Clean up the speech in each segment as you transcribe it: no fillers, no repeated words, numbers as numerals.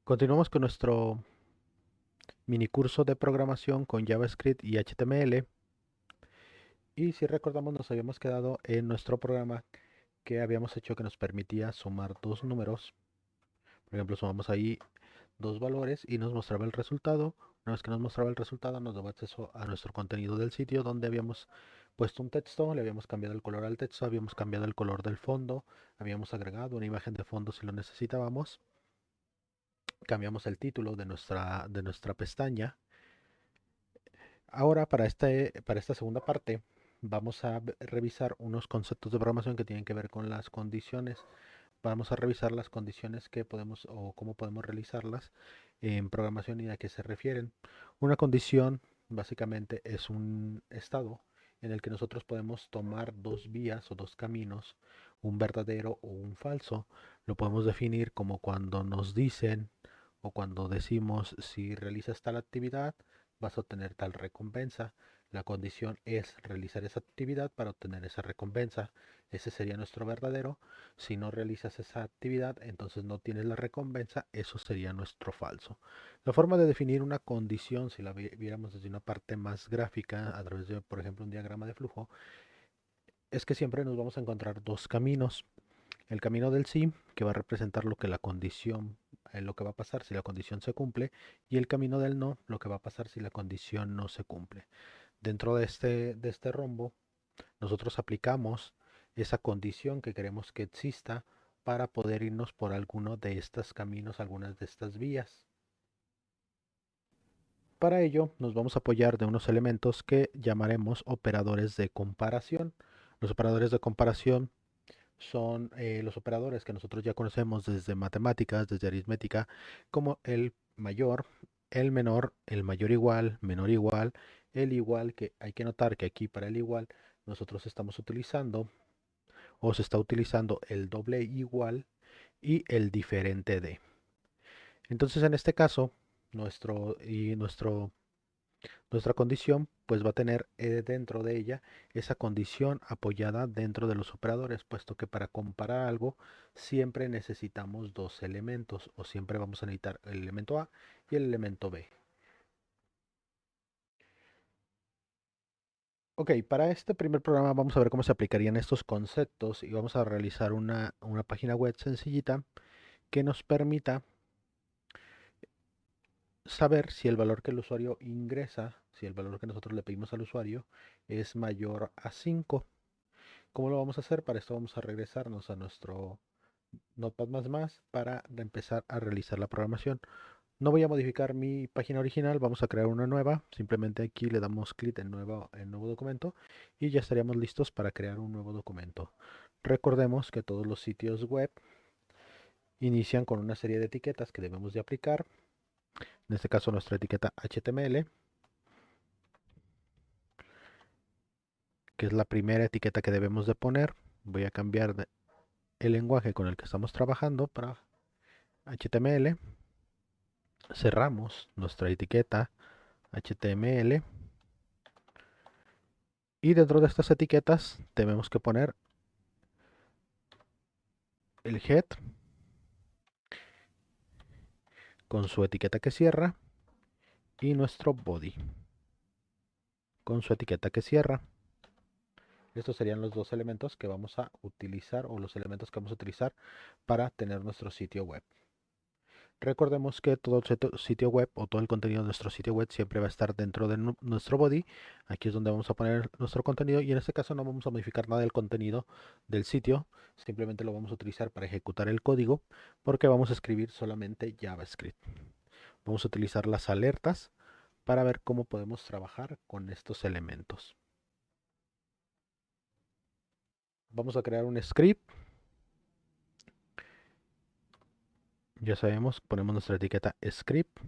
Continuamos con nuestro mini curso de programación con JavaScript y HTML. Y si recordamos, nos habíamos quedado en nuestro programa que habíamos hecho que nos permitía sumar dos números. Por ejemplo, sumamos ahí dos valores y nos mostraba el resultado. Una vez que nos mostraba el resultado, nos daba acceso a nuestro contenido del sitio donde habíamos puesto un texto, le habíamos cambiado el color al texto, habíamos cambiado el color del fondo, habíamos agregado una imagen de fondo si lo necesitábamos, cambiamos el título de nuestra pestaña. Ahora, para esta segunda parte, vamos a revisar unos conceptos de programación que tienen que ver con las condiciones. Vamos a revisar las condiciones que podemos o cómo podemos realizarlas en programación y a qué se refieren. Una condición básicamente es un estado en el que nosotros podemos tomar dos vías o dos caminos, un verdadero o un falso. Lo podemos definir como cuando nos dicen o cuando decimos si realizas tal actividad vas a obtener tal recompensa. La condición es realizar esa actividad para obtener esa recompensa. Ese sería nuestro verdadero. Si no realizas esa actividad, entonces no tienes la recompensa. Eso sería nuestro falso. La forma de definir una condición, si la viéramos desde una parte más gráfica, a través de, por ejemplo, un diagrama de flujo, es que siempre nos vamos a encontrar dos caminos. El camino del sí, que va a representar lo que la condición, lo que va a pasar si la condición se cumple, y el camino del no, lo que va a pasar si la condición no se cumple. Dentro de este rombo, nosotros aplicamos esa condición que queremos que exista para poder irnos por alguno de estos caminos, algunas de estas vías. Para ello nos vamos a apoyar de unos elementos que llamaremos operadores de comparación. Los operadores de comparación son los operadores que nosotros ya conocemos desde matemáticas, desde aritmética, como el mayor, el menor, el mayor igual, menor igual, el igual, que hay que notar que aquí para el igual nosotros estamos utilizando o se está utilizando el doble igual y el diferente de. Entonces en este caso, nuestra condición pues va a tener dentro de ella esa condición apoyada dentro de los operadores, puesto que para comparar algo siempre necesitamos dos elementos o siempre vamos a necesitar el elemento A y el elemento B. Ok, para este primer programa vamos a ver cómo se aplicarían estos conceptos y vamos a realizar una página web sencillita que nos permita saber si el valor que el usuario ingresa, si el valor que nosotros le pedimos al usuario es mayor a 5. ¿Cómo lo vamos a hacer? Para esto vamos a regresarnos a nuestro Notepad++ para empezar a realizar la programación. No voy a modificar mi página original, vamos a crear una nueva. Simplemente aquí le damos clic en nuevo documento y ya estaríamos listos para crear un nuevo documento. Recordemos que todos los sitios web inician con una serie de etiquetas que debemos de aplicar. En este caso nuestra etiqueta HTML, que es la primera etiqueta que debemos de poner. Voy a cambiar el lenguaje con el que estamos trabajando para HTML. Cerramos nuestra etiqueta HTML y dentro de estas etiquetas tenemos que poner el head con su etiqueta que cierra y nuestro body con su etiqueta que cierra. Estos serían los dos elementos que vamos a utilizar o los elementos que vamos a utilizar para tener nuestro sitio web. Recordemos que todo el sitio web o todo el contenido de nuestro sitio web siempre va a estar dentro de nuestro body. Aquí es donde vamos a poner nuestro contenido y en este caso no vamos a modificar nada del contenido del sitio. Simplemente lo vamos a utilizar para ejecutar el código porque vamos a escribir solamente JavaScript. Vamos a utilizar las alertas para ver cómo podemos trabajar con estos elementos. Vamos a crear un script. Ya sabemos, ponemos nuestra etiqueta script.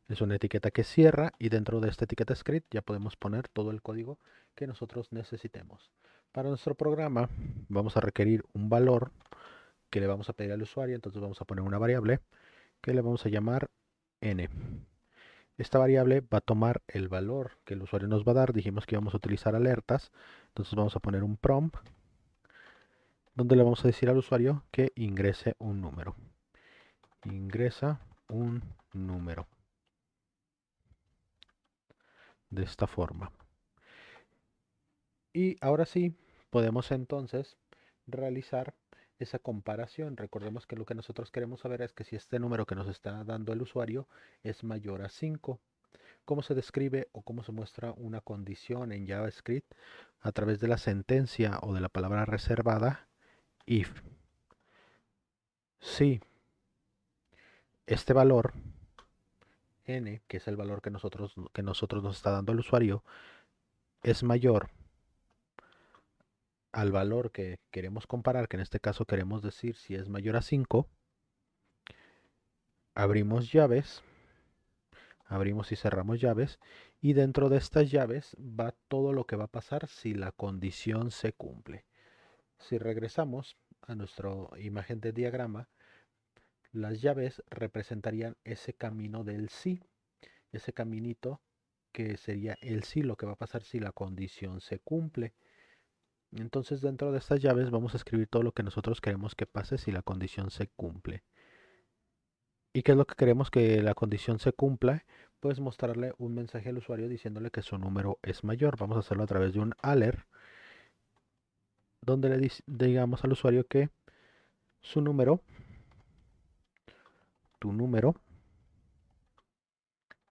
Es una etiqueta que cierra y dentro de esta etiqueta script ya podemos poner todo el código que nosotros necesitemos. Para nuestro programa vamos a requerir un valor que le vamos a pedir al usuario, entonces vamos a poner una variable que le vamos a llamar n. Esta variable va a tomar el valor que el usuario nos va a dar. Dijimos que íbamos a utilizar alertas, entonces vamos a poner un prompt donde le vamos a decir al usuario que ingrese un número. Ingresa un número de esta forma. Y ahora sí, podemos entonces realizar esa comparación. Recordemos que lo que nosotros queremos saber es que si este número que nos está dando el usuario es mayor a 5. ¿Cómo se describe o cómo se muestra una condición en JavaScript? A través de la sentencia o de la palabra reservada if. Si este valor n, que es el valor que nosotros nos está dando el usuario, es mayor al valor que queremos comparar, que en este caso queremos decir si es mayor a 5, abrimos llaves, abrimos y cerramos llaves, y dentro de estas llaves va todo lo que va a pasar si la condición se cumple. Si regresamos a nuestra imagen de diagrama, las llaves representarían ese camino del sí, ese caminito que sería el sí, lo que va a pasar si la condición se cumple. Entonces dentro de estas llaves vamos a escribir todo lo que nosotros queremos que pase si la condición se cumple. ¿Y qué es lo que queremos que la condición se cumpla? Pues mostrarle un mensaje al usuario diciéndole que su número es mayor. Vamos a hacerlo a través de un alert, donde le digamos al usuario que su número, tu número,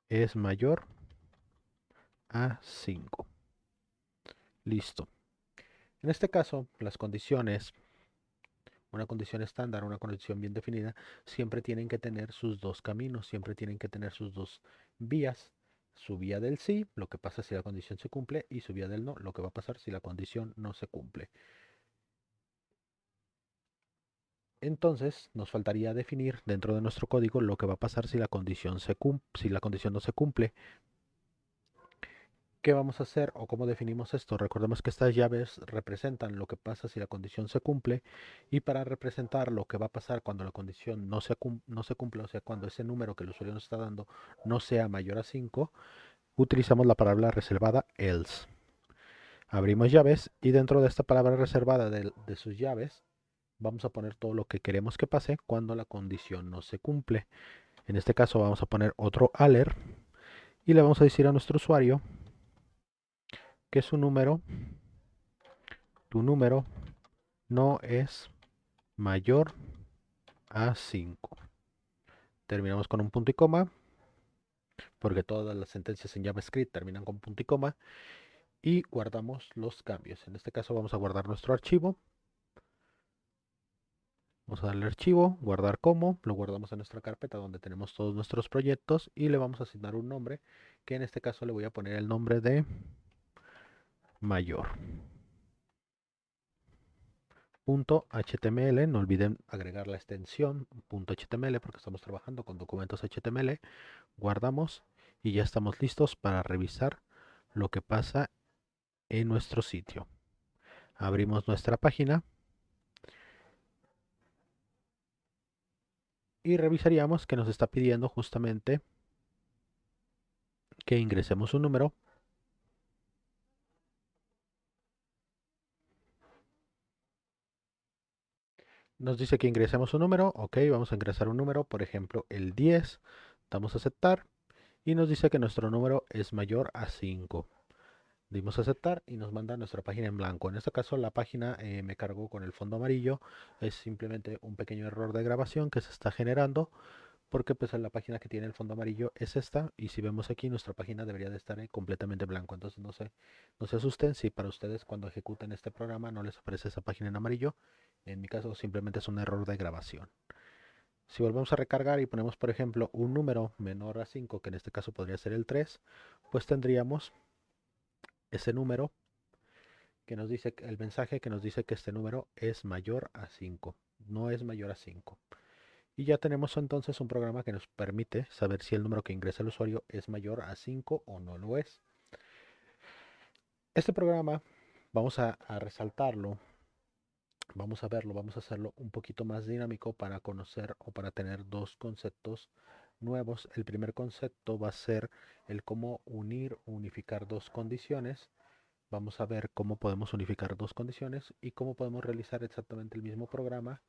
es mayor a 5. Listo. En este caso, las condiciones, una condición estándar, una condición bien definida, siempre tienen que tener sus dos caminos, siempre tienen que tener sus dos vías. Su vía del sí, lo que pasa si la condición se cumple, y su vía del no, lo que va a pasar si la condición no se cumple. Entonces, nos faltaría definir dentro de nuestro código lo que va a pasar si la condición no se cumple. ¿Qué vamos a hacer o cómo definimos esto? Recordemos que estas llaves representan lo que pasa si la condición se cumple, y para representar lo que va a pasar cuando la condición no se cumple, o sea, cuando ese número que el usuario nos está dando no sea mayor a 5, utilizamos la palabra reservada else. Abrimos llaves y dentro de esta palabra reservada de sus llaves vamos a poner todo lo que queremos que pase cuando la condición no se cumple. En este caso vamos a poner otro alert y le vamos a decir a nuestro usuario que tu número no es mayor a 5. Terminamos con un punto y coma, porque todas las sentencias en JavaScript terminan con punto y coma, y guardamos los cambios. En este caso vamos a guardar nuestro archivo. Vamos a darle archivo, guardar como, lo guardamos en nuestra carpeta donde tenemos todos nuestros proyectos, y le vamos a asignar un nombre, que en este caso le voy a poner el nombre de mayor. .html, no olviden agregar la extensión .html porque estamos trabajando con documentos HTML. Guardamos y ya estamos listos para revisar lo que pasa en nuestro sitio. Abrimos nuestra página y revisaríamos que nos está pidiendo justamente que ingresemos un número. Nos dice que ingresemos un número. Ok, vamos a ingresar un número, por ejemplo el 10. Damos a aceptar y nos dice que nuestro número es mayor a 5. Dimos a aceptar y nos manda a nuestra página en blanco. En este caso la página me cargó con el fondo amarillo. Es simplemente un pequeño error de grabación que se está generando, porque pues la página que tiene el fondo amarillo es esta, y si vemos aquí nuestra página debería de estar completamente blanco. Entonces no se asusten si para ustedes cuando ejecuten este programa no les aparece esa página en amarillo. En mi caso simplemente es un error de grabación. Si volvemos a recargar y ponemos por ejemplo un número menor a 5, que en este caso podría ser el 3, pues tendríamos ese número que nos dice, el mensaje que nos dice que este número es mayor a 5, no es mayor a 5. Y ya tenemos entonces un programa que nos permite saber si el número que ingresa el usuario es mayor a 5 o no lo es. Este programa vamos a resaltarlo, vamos a verlo, vamos a hacerlo un poquito más dinámico para conocer o para tener dos conceptos nuevos. El primer concepto va a ser el cómo unificar dos condiciones. Vamos a ver cómo podemos unificar dos condiciones y cómo podemos realizar exactamente el mismo programa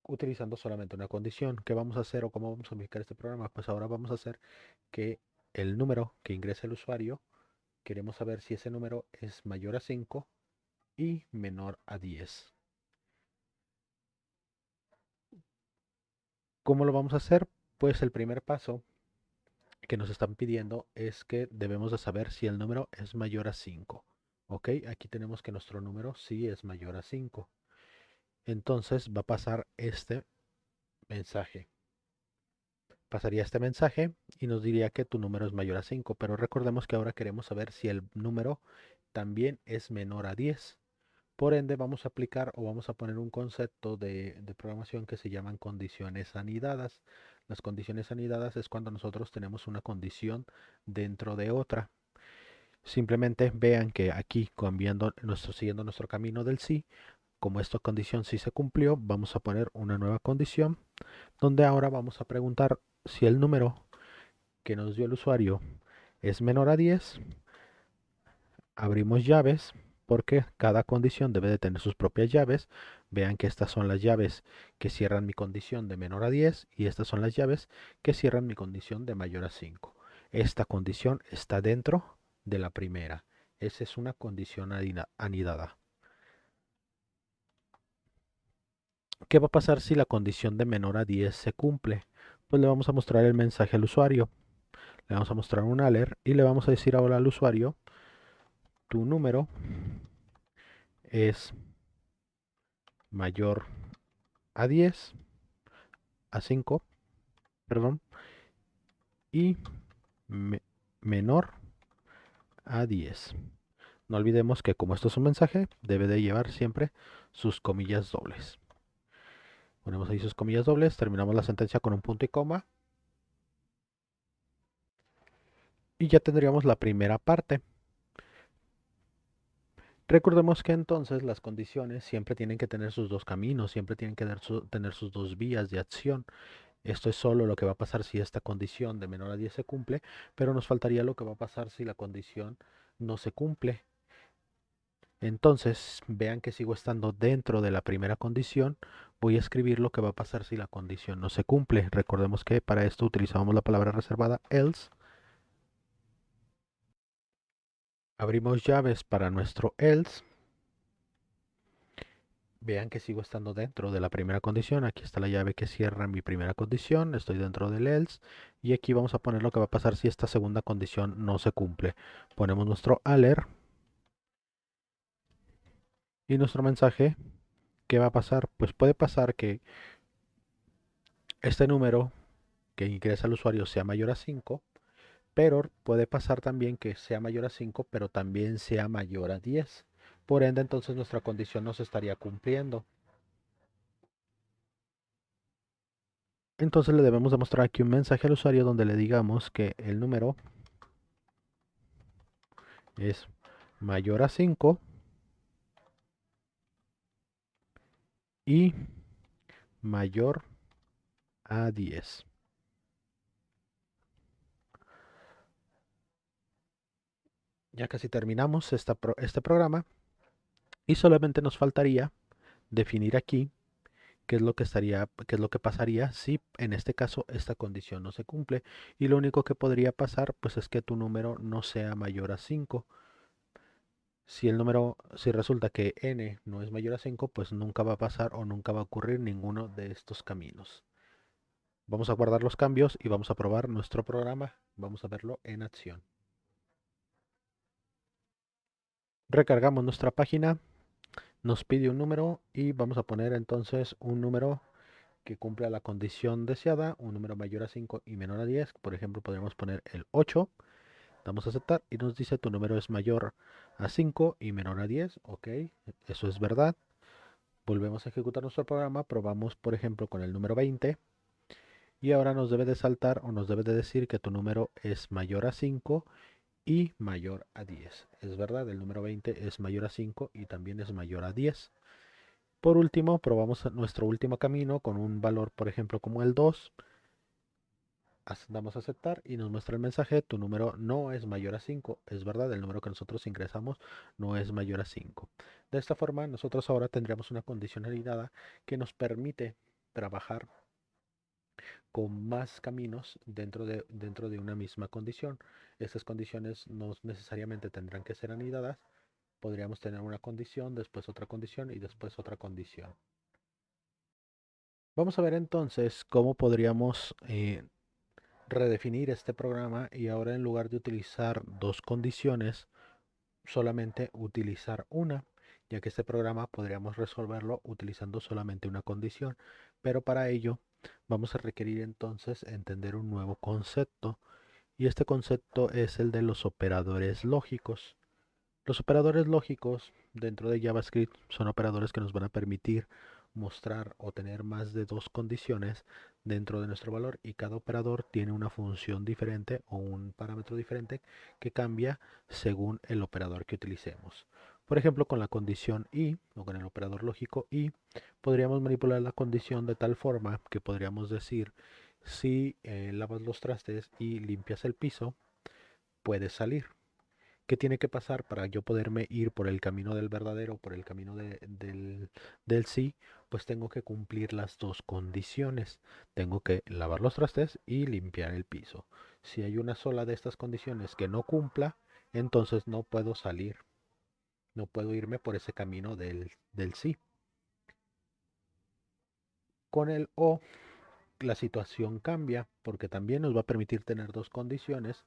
utilizando solamente una condición. ¿Qué vamos a hacer o cómo vamos a modificar este programa? Pues ahora vamos a hacer que el número que ingrese el usuario, queremos saber si ese número es mayor a 5 y menor a 10. ¿Cómo lo vamos a hacer? Pues el primer paso que nos están pidiendo es que debemos de saber si el número es mayor a 5. Ok, aquí tenemos que nuestro número sí es mayor a 5. Entonces va a pasar este mensaje. Pasaría este mensaje y nos diría que tu número es mayor a 5, pero recordemos que ahora queremos saber si el número también es menor a 10. Por ende, vamos a aplicar o vamos a poner un concepto de programación que se llaman condiciones anidadas. Las condiciones anidadas es cuando nosotros tenemos una condición dentro de otra. Simplemente vean que aquí, siguiendo nuestro camino del sí, como esta condición sí se cumplió, vamos a poner una nueva condición donde ahora vamos a preguntar si el número que nos dio el usuario es menor a 10. Abrimos llaves porque cada condición debe de tener sus propias llaves. Vean que estas son las llaves que cierran mi condición de menor a 10 y estas son las llaves que cierran mi condición de mayor a 5. Esta condición está dentro de la primera. Esa es una condición anidada. ¿Qué va a pasar si la condición de menor a 10 se cumple? Pues le vamos a mostrar el mensaje al usuario. Le vamos a mostrar un alert y le vamos a decir ahora al usuario, tu número es mayor a 10, a 5, perdón, y me- menor a 10. No olvidemos que como esto es un mensaje, debe de llevar siempre sus comillas dobles. Ponemos ahí sus comillas dobles, terminamos la sentencia con un punto y coma y ya tendríamos la primera parte. Recordemos que entonces las condiciones siempre tienen que tener sus dos caminos, siempre tienen que tener sus dos vías de acción. Esto es solo lo que va a pasar si esta condición de menor a 10 se cumple, pero nos faltaría lo que va a pasar si la condición no se cumple. Entonces, vean que sigo estando dentro de la primera condición. Voy a escribir lo que va a pasar si la condición no se cumple. Recordemos que para esto utilizamos la palabra reservada else. Abrimos llaves para nuestro else. Vean que sigo estando dentro de la primera condición. Aquí está la llave que cierra mi primera condición. Estoy dentro del else. Y aquí vamos a poner lo que va a pasar si esta segunda condición no se cumple. Ponemos nuestro alert y nuestro mensaje. ¿Qué va a pasar? Pues puede pasar que este número que ingresa el usuario sea mayor a 5, pero puede pasar también que sea mayor a 5, pero también sea mayor a 10. Por ende, entonces nuestra condición no se estaría cumpliendo. Entonces le debemos demostrar aquí un mensaje al usuario donde le digamos que el número es mayor a 5 y mayor a 10. Ya casi terminamos este programa y solamente nos faltaría definir aquí qué es lo que pasaría si en este caso esta condición no se cumple. Y lo único que podría pasar pues es que tu número no sea mayor a 5. Si resulta que n no es mayor a 5, pues nunca va a pasar o nunca va a ocurrir ninguno de estos caminos. Vamos a guardar los cambios y vamos a probar nuestro programa. Vamos a verlo en acción. Recargamos nuestra página, nos pide un número y vamos a poner entonces un número que cumpla la condición deseada, un número mayor a 5 y menor a 10. Por ejemplo, podríamos poner el 8. Damos a aceptar y nos dice tu número es mayor a 5 y menor a 10. Ok, eso es verdad. Volvemos a ejecutar nuestro programa, probamos por ejemplo con el número 20 y ahora nos debe de saltar o nos debe de decir que tu número es mayor a 5 y mayor a 10. Es verdad, el número 20 es mayor a 5 y también es mayor a 10. Por último, probamos nuestro último camino con un valor, por ejemplo, como el 2. Damos a aceptar y nos muestra el mensaje, tu número no es mayor a 5. Es verdad, el número que nosotros ingresamos no es mayor a 5. De esta forma, nosotros ahora tendríamos una condicionalidad que nos permite trabajar con más caminos dentro de una misma condición. Estas condiciones no necesariamente tendrán que ser anidadas. Podríamos tener una condición, después otra condición y después otra condición. Vamos a ver entonces cómo podríamos redefinir este programa y ahora en lugar de utilizar dos condiciones, solamente utilizar una, ya que este programa podríamos resolverlo utilizando solamente una condición, pero para ello vamos a requerir entonces entender un nuevo concepto y este concepto es el de los operadores lógicos. Los operadores lógicos dentro de JavaScript son operadores que nos van a permitir mostrar o tener más de dos condiciones dentro de nuestro valor y cada operador tiene una función diferente o un parámetro diferente que cambia según el operador que utilicemos. Por ejemplo, con la condición y o con el operador lógico y podríamos manipular la condición de tal forma que podríamos decir si lavas los trastes y limpias el piso, puedes salir. ¿Qué tiene que pasar para yo poderme ir por el camino del verdadero, por el camino del sí? Pues tengo que cumplir las dos condiciones. Tengo que lavar los trastes y limpiar el piso. Si hay una sola de estas condiciones que no cumpla, entonces no puedo salir. No puedo irme por ese camino del sí. Con el o, la situación cambia porque también nos va a permitir tener dos condiciones,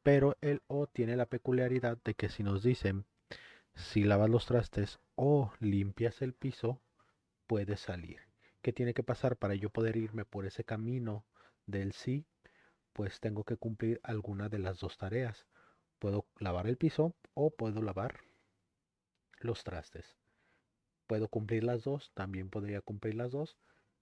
pero el o tiene la peculiaridad de que si nos dicen si lavas los trastes o limpias el piso, puedes salir. ¿Qué tiene que pasar para yo poder irme por ese camino del sí? Pues tengo que cumplir alguna de las dos tareas. Puedo lavar el piso o puedo lavar los trastes. Puedo cumplir las dos, también podría cumplir las dos,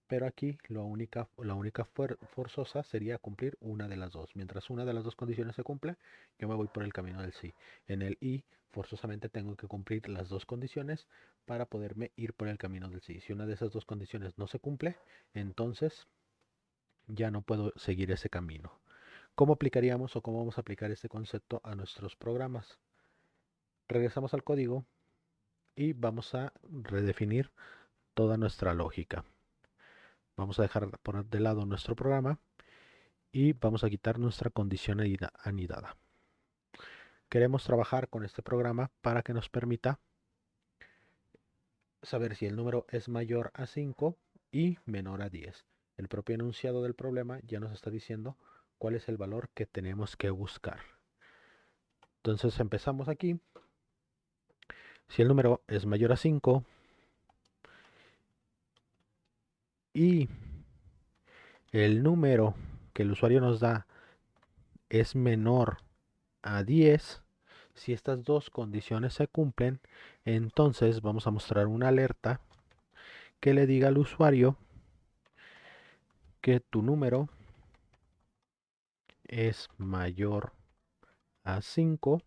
pero aquí la única forzosa sería cumplir una de las dos. Mientras una de las dos condiciones se cumple, yo me voy por el camino del sí. En el y, forzosamente tengo que cumplir las dos condiciones para poderme ir por el camino del sí. Si una de esas dos condiciones no se cumple, entonces ya no puedo seguir ese camino. ¿Cómo aplicaríamos o cómo vamos a aplicar este concepto a nuestros programas? Regresamos al código y vamos a redefinir toda nuestra lógica. Vamos a dejar poner de lado nuestro programa y vamos a quitar nuestra condición anidada. Queremos trabajar con este programa para que nos permita saber si el número es mayor a 5 y menor a 10. El propio enunciado del problema ya nos está diciendo cuál es el valor que tenemos que buscar. Entonces empezamos aquí. Si el número es mayor a 5 y el número que el usuario nos da es menor a 10, si estas dos condiciones se cumplen, entonces vamos a mostrar una alerta que le diga al usuario que tu número es mayor a 5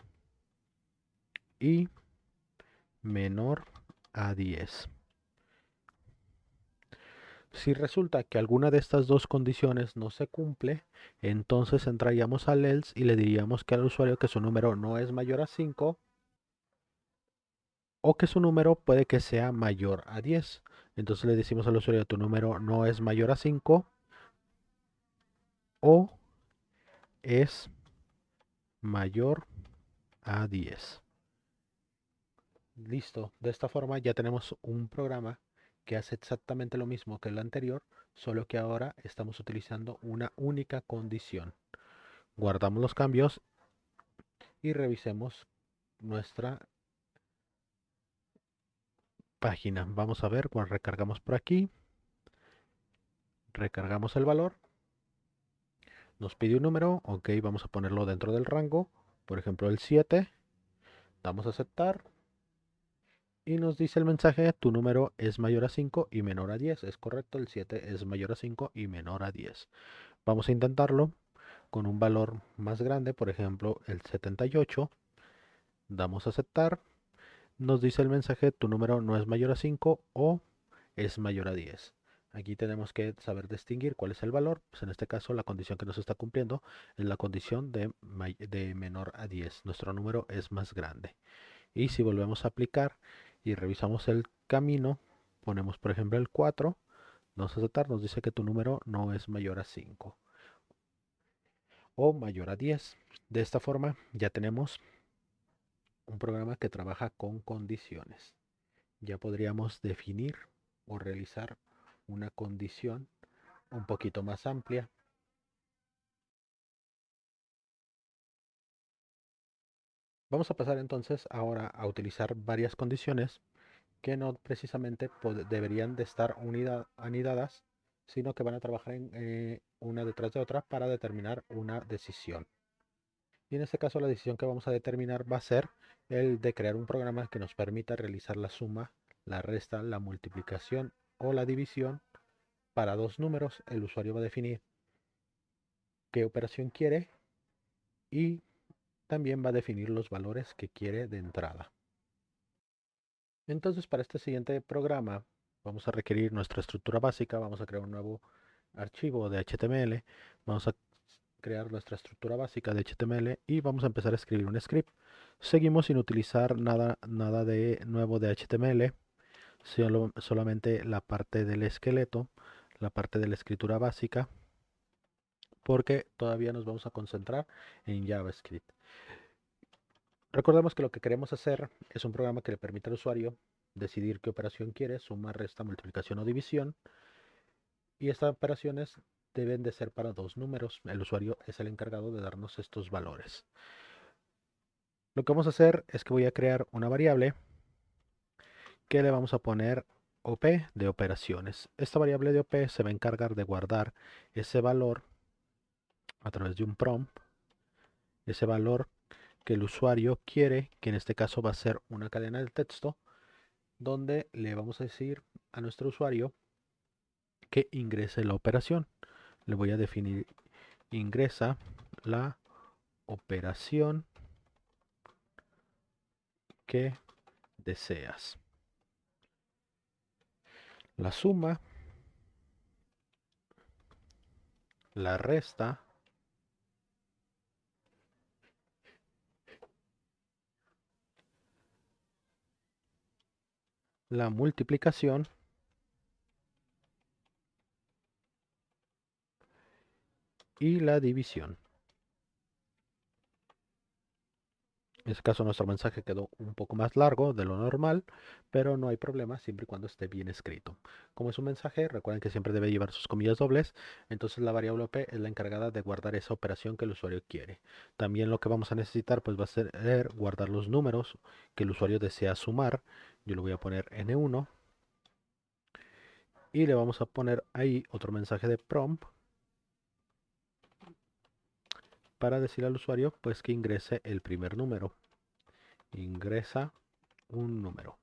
y menor a 10. Si resulta que alguna de estas dos condiciones no se cumple, entonces entraríamos al else y le diríamos que al usuario que su número no es mayor a 5 o que su número puede que sea mayor a 10. Entonces le decimos al usuario tu número no es mayor a 5 o es mayor a 10. Listo, de esta forma ya tenemos un programa que hace exactamente lo mismo que el anterior, solo que ahora estamos utilizando una única condición. Guardamos los cambios y revisemos nuestra página. Vamos a ver cuando recargamos por aquí, recargamos el valor, nos pide un número, ok, vamos a ponerlo dentro del rango, por ejemplo el 7, damos a aceptar y nos dice el mensaje, tu número es mayor a 5 y menor a 10. Es correcto, el 7 es mayor a 5 y menor a 10. Vamos a intentarlo con un valor más grande, por ejemplo el 78. Damos a aceptar. Nos dice el mensaje, tu número no es mayor a 5 o es mayor a 10. Aquí tenemos que saber distinguir cuál es el valor. Pues en este caso la condición que nos está cumpliendo es la condición de menor a 10. Nuestro número es más grande. Y si volvemos a aplicar y revisamos el camino, ponemos por ejemplo el 4, Vamos a aceptar, nos dice que tu número no es mayor a 5 o mayor a 10. De esta forma ya tenemos un programa que trabaja con condiciones. Ya podríamos definir o realizar una condición un poquito más amplia. Vamos a pasar entonces ahora a utilizar varias condiciones que no precisamente deberían de estar anidadas, sino que van a trabajar una detrás de otra para determinar una decisión. Y en este caso la decisión que vamos a determinar va a ser el de crear un programa que nos permita realizar la suma, la resta, la multiplicación o la división para dos números. El usuario va a definir qué operación quiere y también va a definir los valores que quiere de entrada. Entonces, para este siguiente programa vamos a requerir nuestra estructura básica, vamos a crear un nuevo archivo de HTML, vamos a crear nuestra estructura básica de HTML y vamos a empezar a escribir un script. Seguimos sin utilizar nada de nuevo de HTML, solamente la parte del esqueleto, la parte de la escritura básica, porque todavía nos vamos a concentrar en JavaScript. Recordemos que lo que queremos hacer es un programa que le permita al usuario decidir qué operación quiere, suma, resta, multiplicación o división. Y estas operaciones deben de ser para dos números. El usuario es el encargado de darnos estos valores. Lo que vamos a hacer es que voy a crear una variable que le vamos a poner OP de operaciones. Esta variable de OP se va a encargar de guardar ese valor a través de un prompt, ese valor que el usuario quiere, que en este caso va a ser una cadena de texto, donde le vamos a decir a nuestro usuario que ingrese la operación. Le voy a definir ingresa la operación que deseas. La suma, la resta, la multiplicación y la división. En este caso nuestro mensaje quedó un poco más largo de lo normal, pero no hay problema siempre y cuando esté bien escrito. Como es un mensaje, recuerden que siempre debe llevar sus comillas dobles, entonces la variable OP es la encargada de guardar esa operación que el usuario quiere. También lo que vamos a necesitar pues va a ser guardar los números que el usuario desea sumar. Yo le voy a poner N1 y le vamos a poner ahí otro mensaje de prompt para decir al usuario pues que ingrese el primer número. Ingresa un número.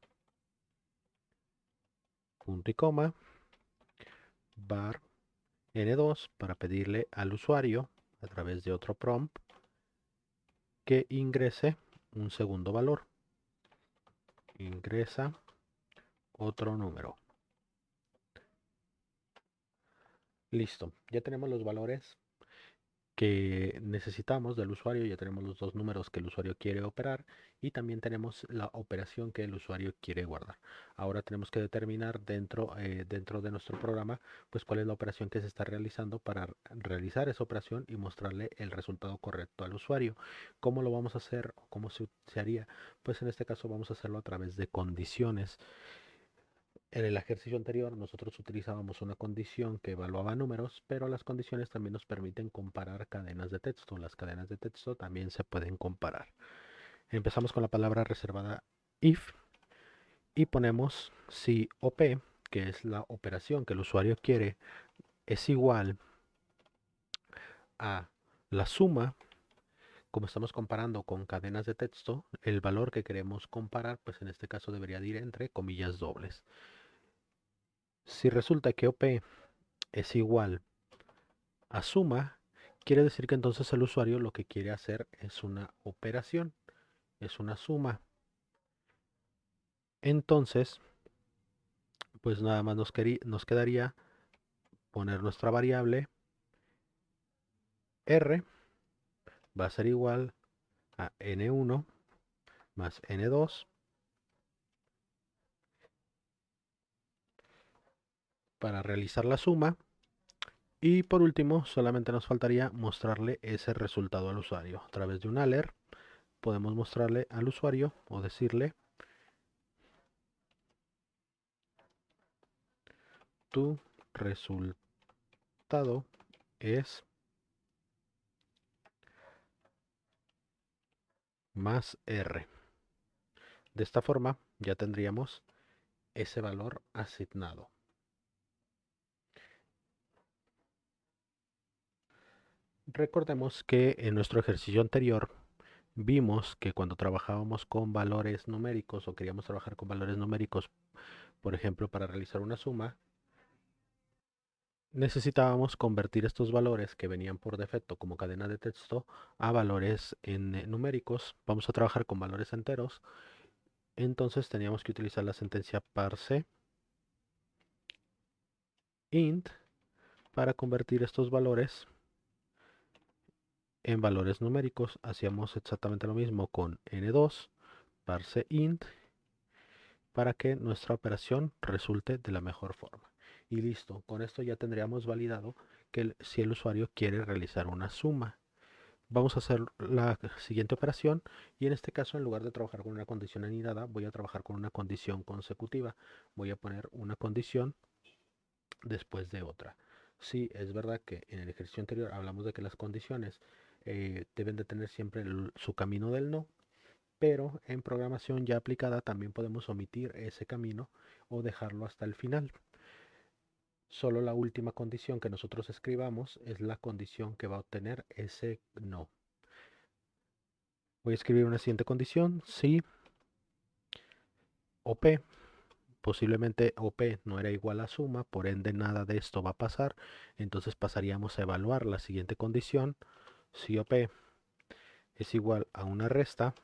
Punto y coma. Var N2 para pedirle al usuario a través de otro prompt que ingrese un segundo valor. Ingresa otro número. Listo. Ya tenemos los valores que necesitamos del usuario, ya tenemos los dos números que el usuario quiere operar y también tenemos la operación que el usuario quiere guardar. Ahora tenemos que determinar dentro de nuestro programa pues cuál es la operación que se está realizando para realizar esa operación y mostrarle el resultado correcto al usuario. ¿Cómo lo vamos a hacer? ¿Cómo se haría? Pues en este caso vamos a hacerlo a través de condiciones. En el ejercicio anterior nosotros utilizábamos una condición que evaluaba números, pero las condiciones también nos permiten comparar cadenas de texto. Las cadenas de texto también se pueden comparar. Empezamos con la palabra reservada if y ponemos si OP, que es la operación que el usuario quiere, es igual a la suma. Como estamos comparando con cadenas de texto, el valor que queremos comparar, pues en este caso debería ir entre comillas dobles. Si resulta que OP es igual a suma, quiere decir que entonces el usuario lo que quiere hacer es una operación, es una suma. Entonces, pues nada más nos quedaría poner nuestra variable r va a ser igual a n1 más n2 para realizar la suma. Y por último, solamente nos faltaría mostrarle ese resultado al usuario. A través de un alert podemos mostrarle al usuario o decirle: tu resultado es más R. De esta forma ya tendríamos ese valor asignado. Recordemos que en nuestro ejercicio anterior vimos que cuando trabajábamos con valores numéricos o queríamos trabajar con valores numéricos, por ejemplo, para realizar una suma, necesitábamos convertir estos valores que venían por defecto como cadena de texto a valores numéricos. Vamos a trabajar con valores enteros. Entonces teníamos que utilizar la sentencia parse int para convertir estos valores en valores numéricos. Hacíamos exactamente lo mismo con n2 parse int para que nuestra operación resulte de la mejor forma. Y listo, con esto ya tendríamos validado que si el usuario quiere realizar una suma. Vamos a hacer la siguiente operación y en este caso, en lugar de trabajar con una condición anidada, voy a trabajar con una condición consecutiva. Voy a poner una condición después de otra. Sí, es verdad que en el ejercicio anterior hablamos de que las condiciones deben de tener siempre su camino del no, pero en programación ya aplicada también podemos omitir ese camino o dejarlo hasta el final. Solo la última condición que nosotros escribamos es la condición que va a obtener ese no. Voy a escribir una siguiente condición: si OP, posiblemente OP no era igual a suma, por ende nada de esto va a pasar. Entonces pasaríamos a evaluar la siguiente condición: si OP es igual a una resta,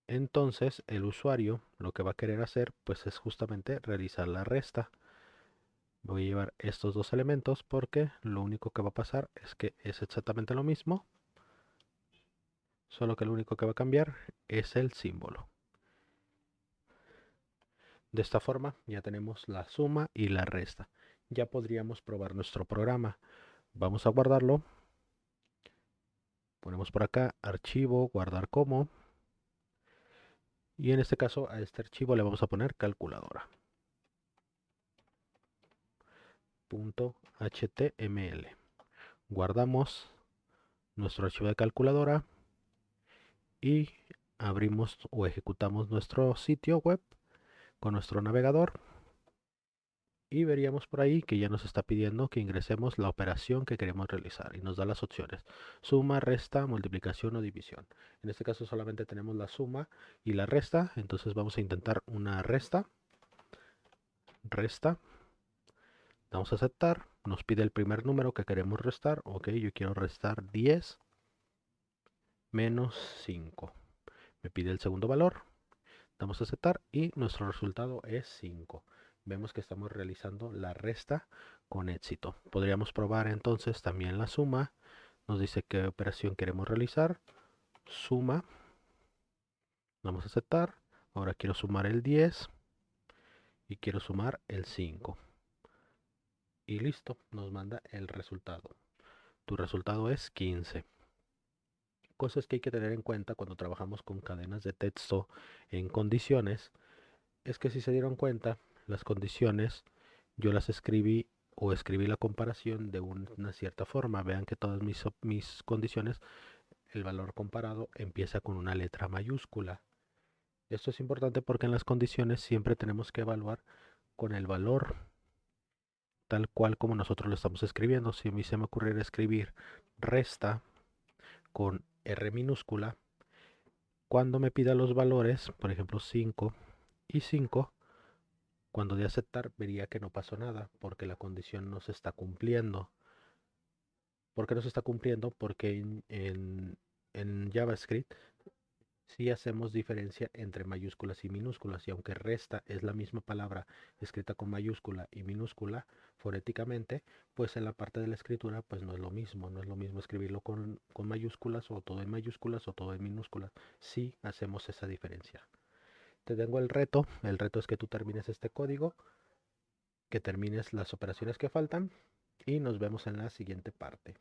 entonces el usuario lo que va a querer hacer pues es justamente realizar la resta. Voy a llevar estos dos elementos porque lo único que va a pasar es que es exactamente lo mismo, solo que lo único que va a cambiar es el símbolo. De esta forma ya tenemos la suma y la resta. Ya podríamos probar nuestro programa. Vamos a guardarlo. Ponemos por acá archivo, guardar como. Y en este caso a este archivo le vamos a poner calculadora. .html. Guardamos nuestro archivo de calculadora y abrimos o ejecutamos nuestro sitio web con nuestro navegador. Y veríamos por ahí que ya nos está pidiendo que ingresemos la operación que queremos realizar y nos da las opciones: suma, resta, multiplicación o división. En este caso solamente tenemos la suma y la resta, entonces vamos a intentar una resta. Vamos a aceptar, nos pide el primer número que queremos restar. Ok, yo quiero restar 10 menos 5. Me pide el segundo valor, damos a aceptar y nuestro resultado es 5. Vemos que estamos realizando la resta con éxito. Podríamos probar entonces también la suma. Nos dice qué operación queremos realizar. Suma. Vamos a aceptar. Ahora quiero sumar el 10 y quiero sumar el 5. Y listo, nos manda el resultado. Tu resultado es 15. Cosas que hay que tener en cuenta cuando trabajamos con cadenas de texto en condiciones es que, si se dieron cuenta, las condiciones yo las escribí o escribí la comparación de una cierta forma. Vean que todas mis condiciones, el valor comparado empieza con una letra mayúscula. Esto es importante porque en las condiciones siempre tenemos que evaluar con el valor tal cual como nosotros lo estamos escribiendo. Si a mí se me ocurriera escribir resta con R minúscula, cuando me pida los valores, por ejemplo 5 y 5, cuando de aceptar vería que no pasó nada porque la condición no se está cumpliendo. ¿Por qué no se está cumpliendo? Porque en JavaScript sí hacemos diferencia entre mayúsculas y minúsculas, y aunque resta es la misma palabra escrita con mayúscula y minúscula fonéticamente, pues en la parte de la escritura pues no es lo mismo. No es lo mismo escribirlo con mayúsculas o todo en mayúsculas o todo en minúsculas. Sí hacemos esa diferencia. Te tengo el reto es que tú termines este código que termines las operaciones que faltan y nos vemos en la siguiente parte.